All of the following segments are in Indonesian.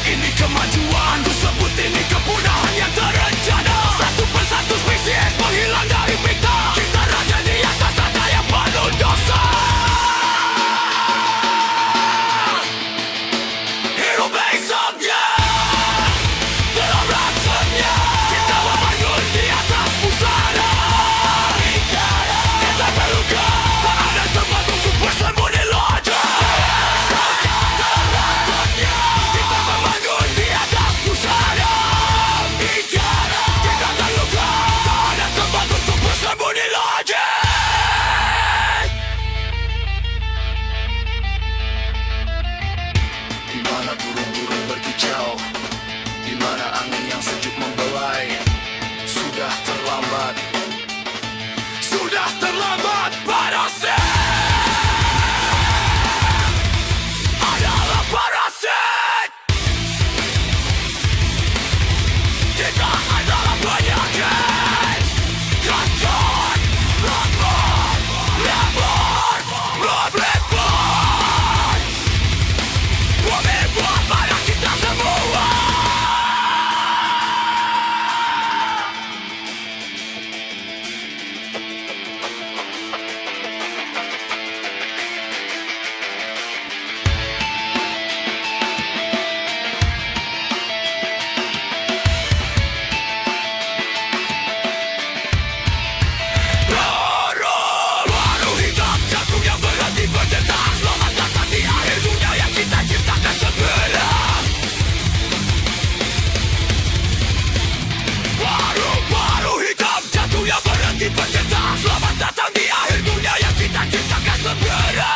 ini kemajuan, ku sebut ini kepunahan yang terencana. Satu persatu spesies menghilang dari pita. Kita raja di atas tanah yang penuh dosa. Hidup besoknya dalam rasanya. Kita membangun di atas pusara. Kita terluka, tak ada tempat untuk bersembunyi lagi. Kita membangun di atas pusara. Kita terluka, tak ada tempat untuk bersembunyi lagi. Di mana burung-burung berkicau, di mana angin yang sejuk membelai. Sudah terlambat, Sudah terlambat, parasit adalah parasit. Kita adalah penyakit. Kacau, lebur, bumi buat pada kita semua. Baru hitam jantung yang berhenti berdetak. Selamat datang di akhir dunia yang kita ciptakan segera. Baru hitam jantung yang berhenti berdetak. Selamat datang di akhir dunia yang kita ciptakan segera.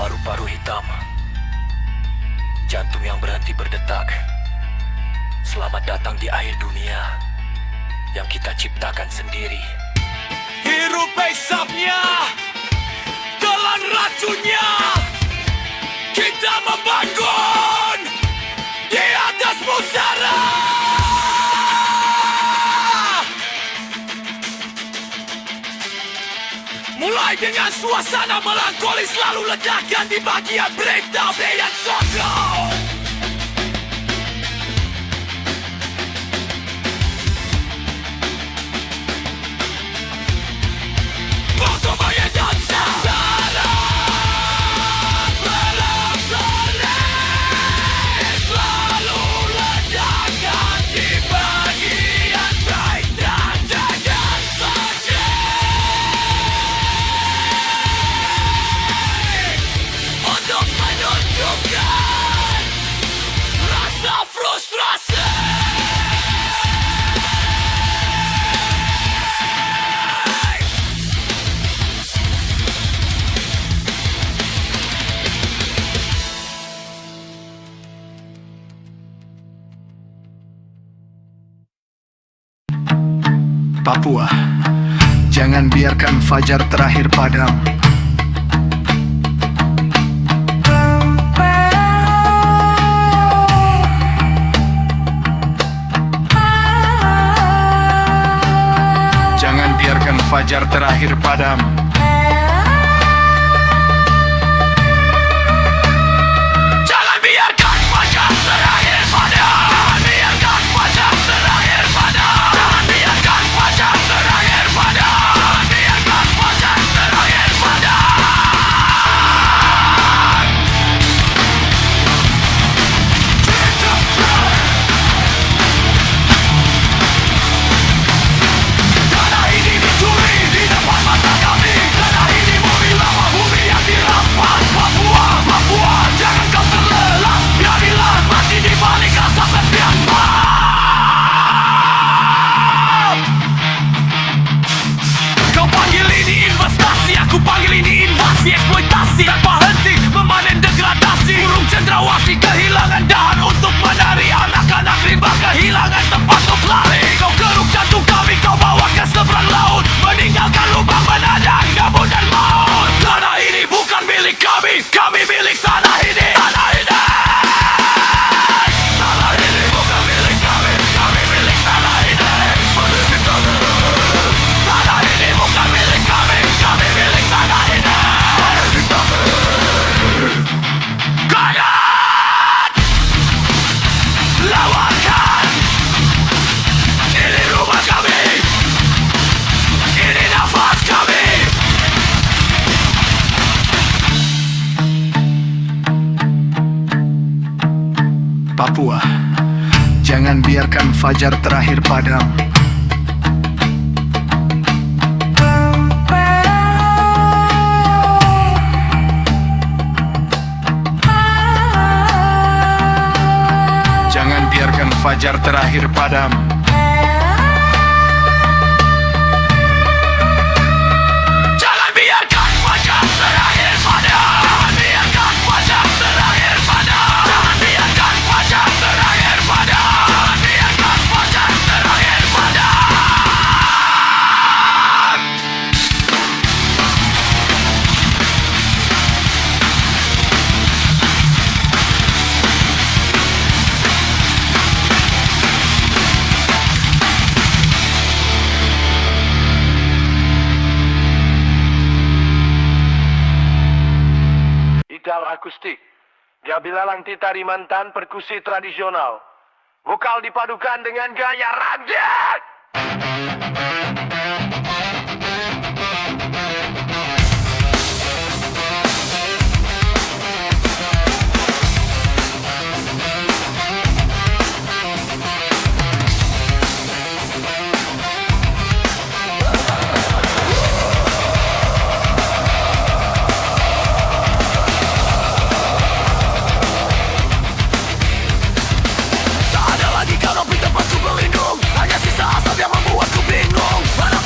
paru-paru hitam, jantung yang berhenti berdetak. Selamat datang di akhir dunia yang kita ciptakan sendiri. Hirup hisapnya, telan racunnya. Kita membangun di atas pusara. Mulai dengan suasana melankolis, lalu ledakan di bagian berita dan sokong. Waktu menghidap sengsara, melankolis, lalu ledakan di bagian berita dan sokong. Untuk menunjukkan rasa frustrasi. Papua, jangan biarkan fajar terakhir padam. Jangan biarkan fajar terakhir padam. Jangan biarkan fajar terakhir padam. Jangan biarkan fajar terakhir padam. Jangan biarkan fajar terakhir padam. Jangan biarkan fajar terakhir padam. Tanah ini dicuri di depan mata kami. Papua. Jangan biarkan fajar terakhir padam. Jangan biarkan fajar terakhir padam. Jangan biarkan fajar terakhir padam. Jangan biarkan fajar terakhir padam. Jangan biarkan fajar terakhir padam. Jangan biarkan fajar terakhir padam. Gitar akustik, gabilalang tita rimantan perkusi tradisional. Vokal dipadukan dengan gaya rakyat. Tak ada lagi kanopi tempatku berlindung. Hanya sisa asap yang membuatku bingung. Mana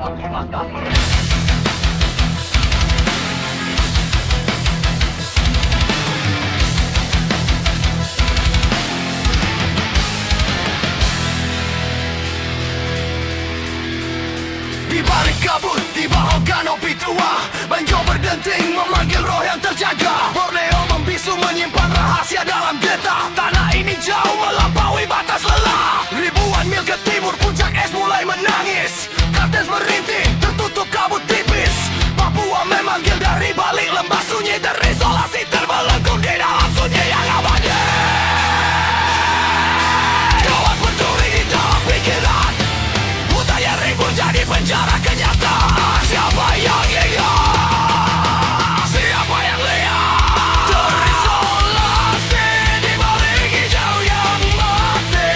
Di balik kabut, di bawah kanopi tua, banjo berdenting memanggil roh yang terjaga. Borneo membisu menyimpan rahasia dalam getah. Tanah ini jauh melampaui batas lelah. Ribuan mil ke timur, puncak es mulai menangis. Kartes merintih, tertutup kabut tipis. Papua memanggil dari balik lembah sunyi, terisolasi, terbelenggu di dalam sunyi yang abadi. Kawan peduli di dalam pikiran, hutan yang rimbun jadi penjara kenyataan. Siapa yang ingat? Siapa yang lihat? Terisolasi di balik hijau yang mati,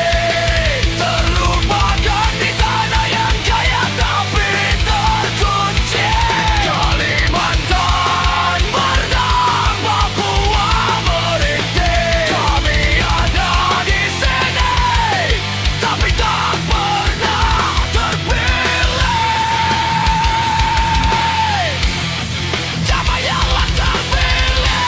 terlupakan di tanah yang kaya tapi terkunci. Kalimantan berdang, Papua merintih. Kami ada di sini, tapi tak pernah terpilih. Jamailah terpilih.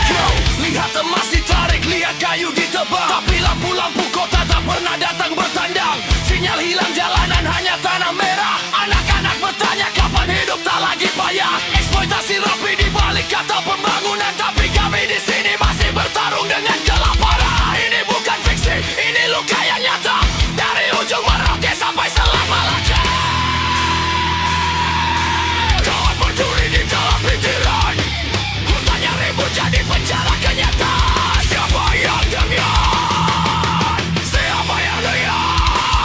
Yo, lihat emas ditarik, lihat kayu ditebang, tapi lampu-lampu kota tak pernah datang bertandang. Sinyal hilang, jalanan hanya tanah merah. Anak-anak bertanya kapan hidup tak lagi payah. Eksploitasi rapi di balik kata pembangunan, tapi kami di sini masih bertarung dengan kelaparan. Ini bukan fiksi, ini luka yang nyata. Dari ujung Merauke sampai Selat Malaka. Kawan berduri di dalam pikiran, hutan yang ribut jadi penjara kenyataan. Siapa yang dengar? Siapa yang lihat?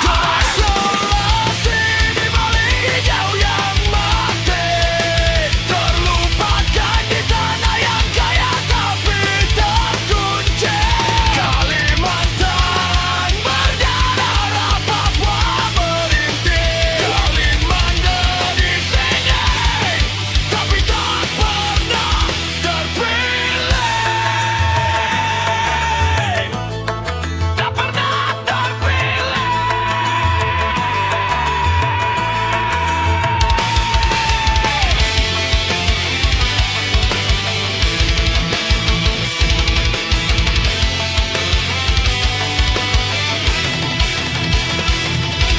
Terisolasi di balik hijau yang mati, terlupakan di tanah yang kaya tapi terkunci. Kalimantan berdarah, Papua merintih. Kalimantan di sini, tapi tak pernah terpilih. Tak pernah terpilih.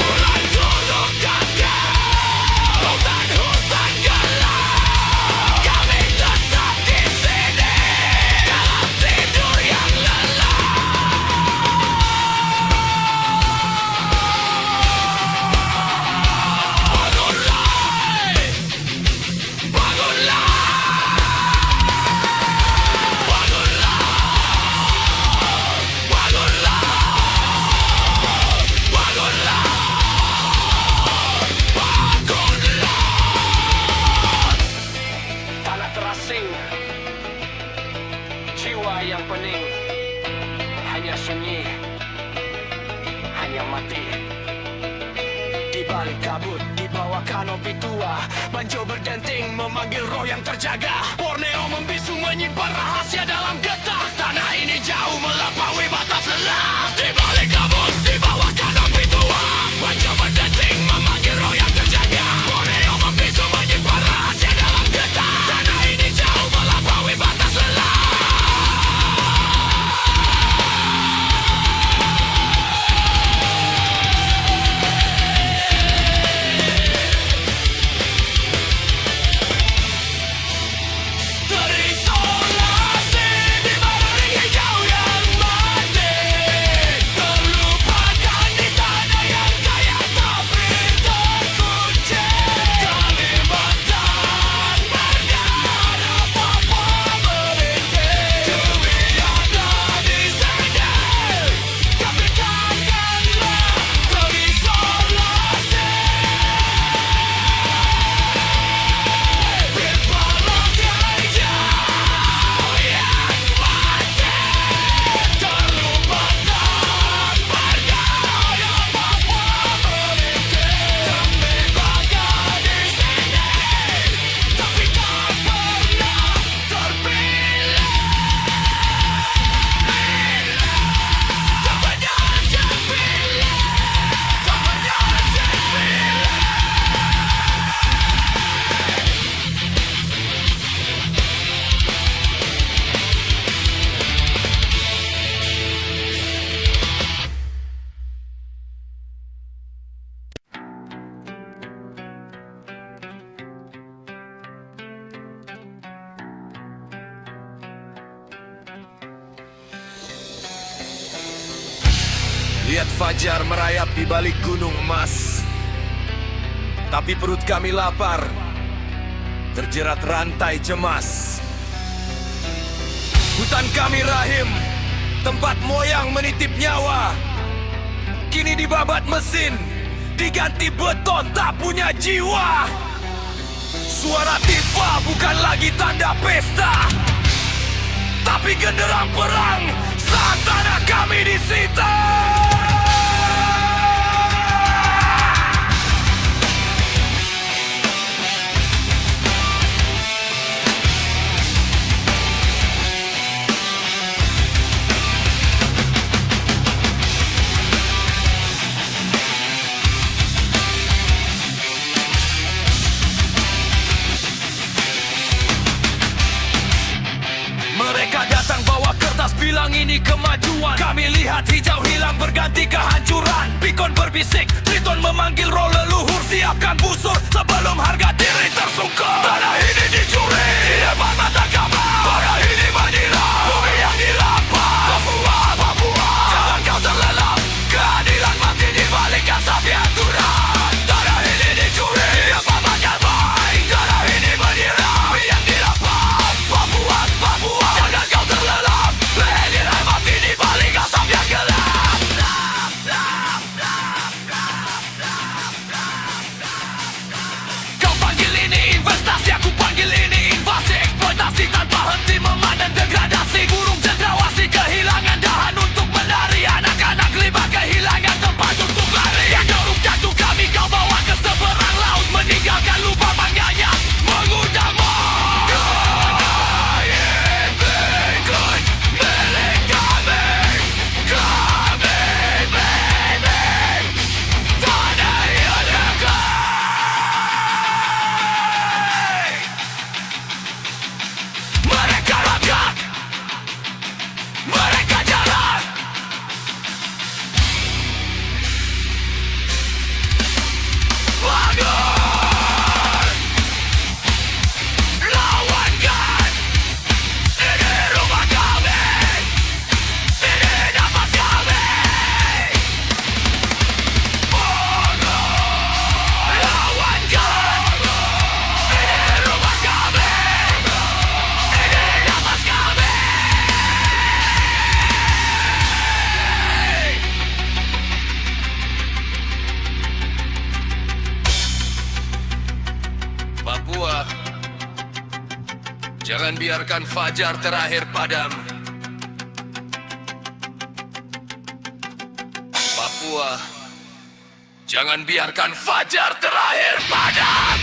Mulai turun kaki, hutan-hutan gelap. Kami tetap di sini, dalam tidur yang lelap. Bangunlah, bangunlah, bangunlah, bangunlah, bangunlah, bangunlah. Tanah terasing, jiwa yang pening, hanya sunyi, hanya mati. Di balik kabut, di bawah kanopi tua, banjo berdenting memanggil roh yang terjaga. Borneo membisu menyimpan rahasia dalam getah. Tanah ini jauh melampaui batas lelah. Di balik kabut, di bawah kanopi tua, banjo berdenting memanggil roh yang terjaga. Borneo membisu menyimpan rahasia dalam getah. Tanah ini jauh melampaui batas lelah. Terisolasi di balik hijau yang mati, terlupakan Lihat fajar merayap di balik gunung emas, tapi perut kami lapar, terjerat rantai cemas. Hutan kami rahim, tempat moyang menitip nyawa, kini dibabat mesin, diganti beton tak punya jiwa. Suara tifa bukan lagi tanda pesta, tapi genderang perang saat tanah kami disita. Mereka datang bawa kertas bilang ini kemajuan. Kami lihat hijau hilang berganti kehancuran. Pikon berbisik, Triton memanggil roh leluhur. Siapkan busur sebelum harga diri tersungkur. Tanah ini dicuri di depan mata kami. Tanah ini Manila, bumi yang dilapar. Papua, Papua, jangan kau terlelap. Keadilan mati di balik asap aturan. Tanah ini dicuri di depan mata kami. Tanah ini Manila, bumi yang dilapar. Papua, Papua, jangan kau terlelap. Keadilan mati di balik asap yang gelap. Kau panggil ini investasi, aku panggil ini invasi. Eksploitasi tanpa henti memanen degradasi. Burung cendrawasih kehilangan dahan untuk menari. Anak-anak limbah kehilangan tempat untuk lari. Yang dorong jatuh kami kau bawa ke seberang laut, meninggalkan lupa mangganya mengundangmu. Mereka rakyat, mereka jalan. Bangun, lawankan. Ini rumah kami, ini nafas kami. Bangun, lawankan. Ini rumah kami, ini nafas kami. Papua, jangan biarkan fajar terakhir padam. Papua, jangan biarkan fajar terakhir padam.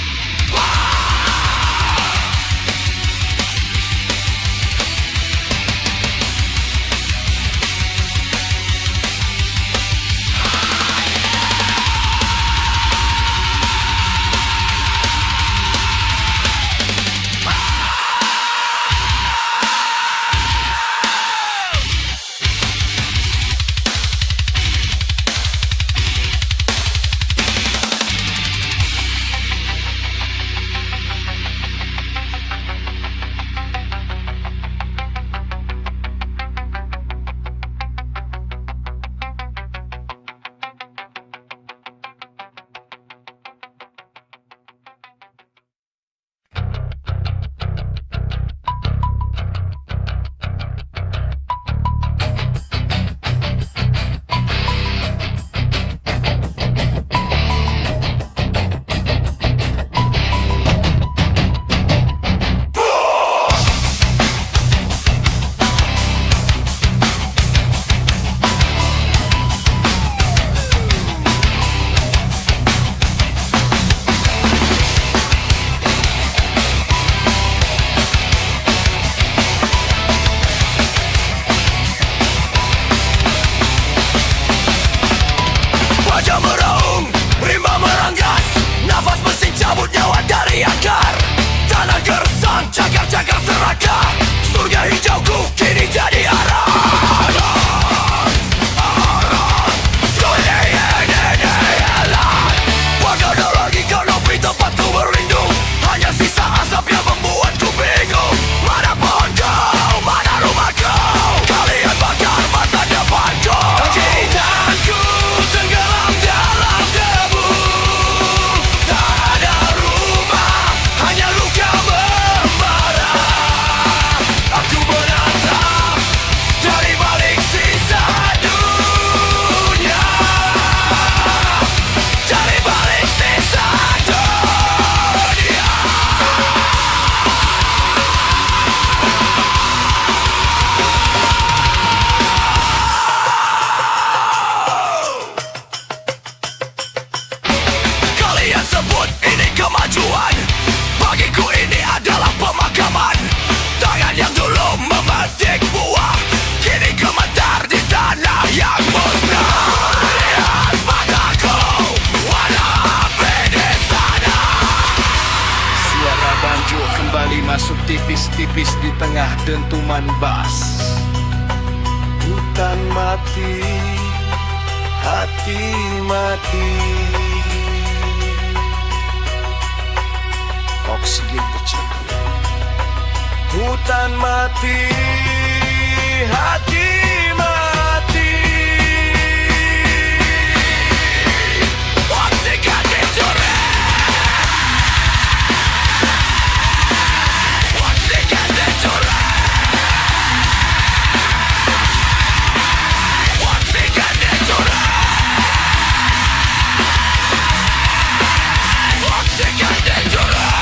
Wajah meraung, rimba meranggas, nafas mesin cabut nyawa dari akar. Tanah gersang, cakar-cakar serakah, surga hijauku kini jadi arah. Bagaimana lagi kau nepi tempatku berlindung? Hanya sisa asap yang membuatku bingung. Mana pohon kau, mana rumah kau? Kalian bakar masa depanku. Cintaku tipis di tengah dentuman bas. Hutan mati, hati mati. Oksigen tercemar. Hutan mati, hati mati. Oksigen dicurah, oksigen dicurah, oksigen dicurah, oksigen dicurah.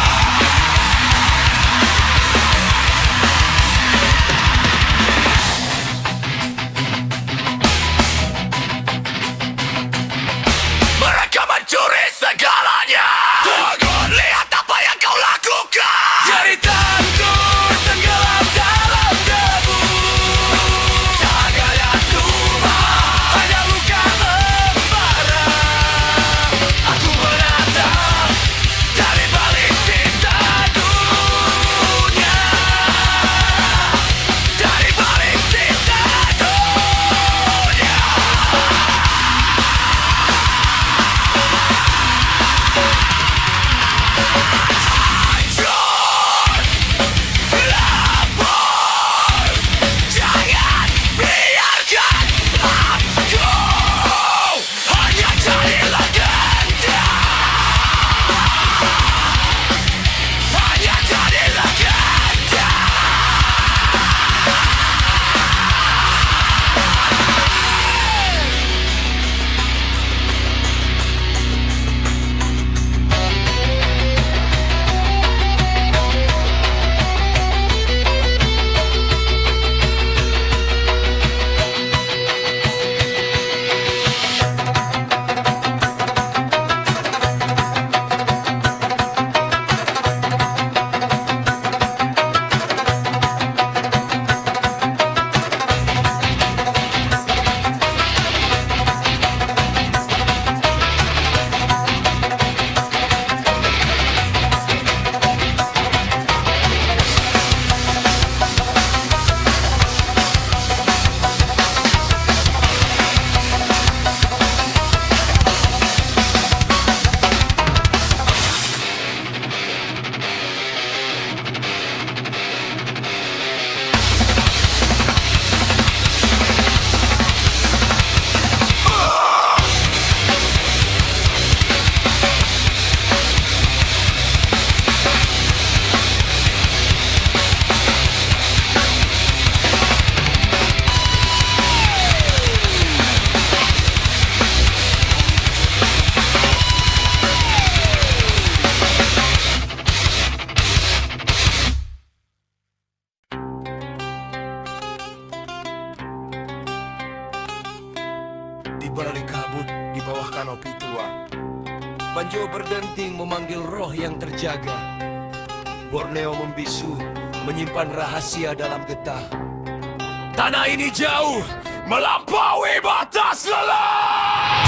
Mereka mencuri segalanya. Tunggu, lihat apa yang kau lakukan. Jeritanku tenggelam dalam debu. Cahaya tumbang, hanya luka membara. Aku menatap dari balik sisa dunia. Dari balik sisa dunia. Jangan biarkan aku hanya jadi legenda. Hanya jadi legenda. Di balik kabut, di bawah kanopi tua, banjo berdenting memanggil roh yang terjaga. Borneo membisu, menyimpan rahasia dalam getah. Tanah ini jauh, melampaui batas lelah.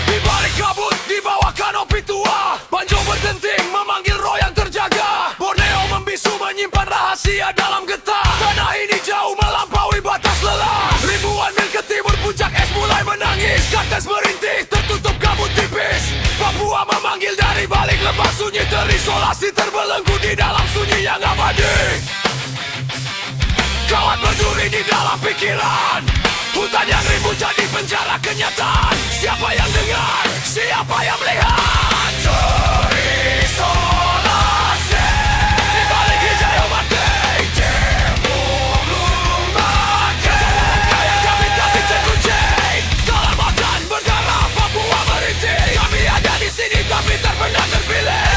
Di balik kabut, di bawah kanopi tua, banjo berdenting memanggil roh yang terjaga. Borneo membisu menyimpan rahasia dalam getah. Tanah ini jauh melampaui batas lelah. Ribuan mil ke timur puncak es mulai menangis. Kartes merintih tertutup kabut tipis. Papua memanggil dari balik lembah sunyi terisolasi, terbelenggu di dalam sunyi yang abadi. Kawan berduri di dalam pikiran. Hutan yang rimbun jadi penjara kenyataan. Siapa yang dengar? Siapa yang melihat? Terisolasi di balik hijau mati. Tembok lumakan. Kaya kami tapi terkunci. Dalam makan berdarah Papua merintih. Kami ada di sini tapi tak pernah terpilih.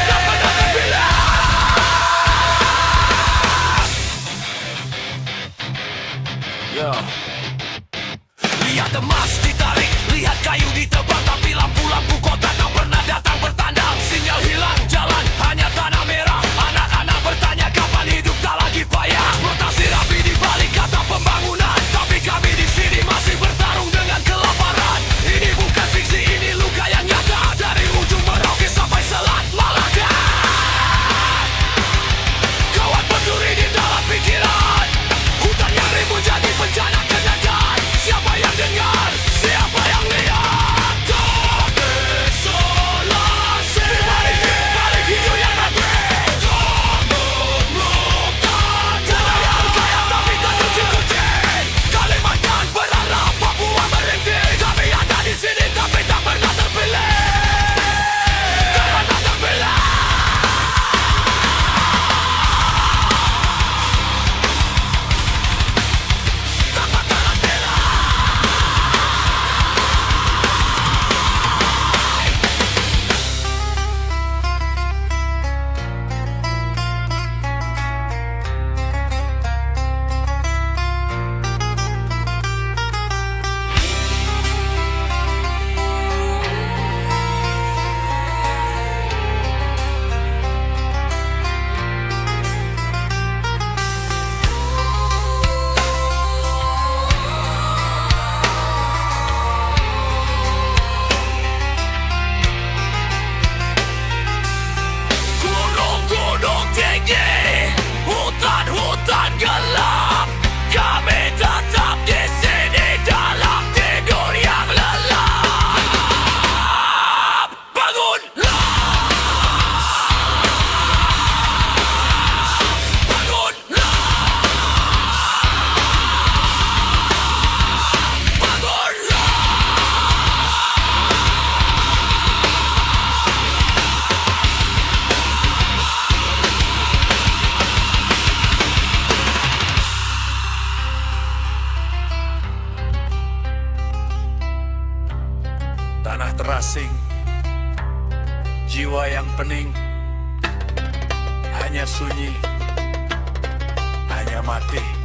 Tak pernah terpilih. Yo. Lihat emas ditarik, lihat kayu ditebang, tapi lampu-lampu kota tak pernah datang bertandang. Sinyal hilang, hening, hanya sunyi, hanya mati.